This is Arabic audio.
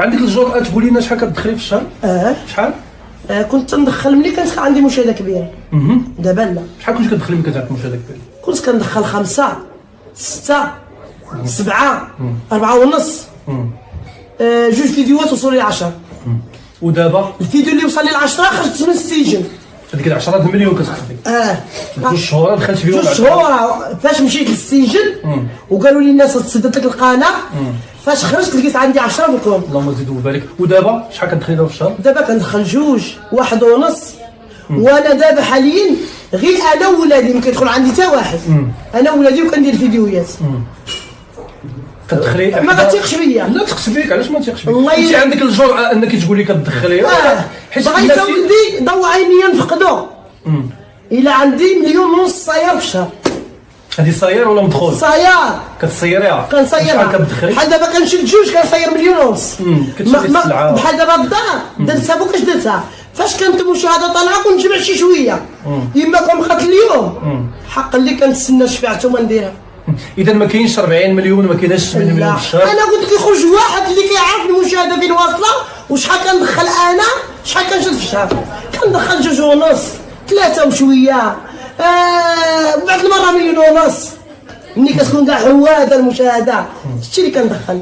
عندك الجرأة تقولي لنا شحال كتدخلي في الشهر؟ شحال؟ كنت تندخل ملي كانت عندي مشاهده كبيره. دابا لا. شحال كنت كتدخلي ملي كانت عندك مشاهده كبيره؟ كنت كندخل 5 6 7 4 ونص. جوج فيديوهات وصلوا لي 10. ودابا الفيديو اللي وصل لي ل 10 خرجت من السجن. هذيك 10 مليون كتخدي. جوج شهور دخلت فيهم. جوج شهور فاش مشيت للسجن وقالوا لي الناس تسدت لك القناه، فاش خرجت لقيت عندي 10 مليون. اللهم زيد وبارك. ودابا شحال كتدخلي دابا في الشهر؟ دابا كندخل 2 1 ونص. وانا دابا حاليا غير انا وولادي ما كيدخل عندي حتى واحد. انا وولادي وكندير فيديوهات. كتدخلي ما كتيقش بيا. لا تيقش بيك، علاش ما تيقش بيك؟ والله انت عندك الجرأة انك تقولي كتدخلي. حيت بغيت ولدي ضو عينيا نفقدو. الا عندي 1.5 مليون صاير في الشهر. هذه صاير ولا مدخول؟ صاير. كتصيريها؟ كنصيرها. شحال كتدخلي؟ بحال دابا كنشد جوج كنصير 1.5 مليون. كتشري السلعة. بحال دابا الدار درت سابو كاش درتها، فاش كانت المشاهده طالعه كنت نجمع شي شويه. يما كنبقات اليوم حق اللي كنتسنى شفاعته ما نديرها. اذا ما كاينش 40 مليون، ما كايناش 8 مليون في الشهر. انا قلت لك يخرج واحد اللي كيعرف المشاهده فين واصله وشحال كندخل انا، شحال كنشد في الشهر. كندخل 2 ونص 3 وشويه، بعد المره 1.5 مليون. ملي كتكون كاع هواده المشاهده، شتي اللي كندخل.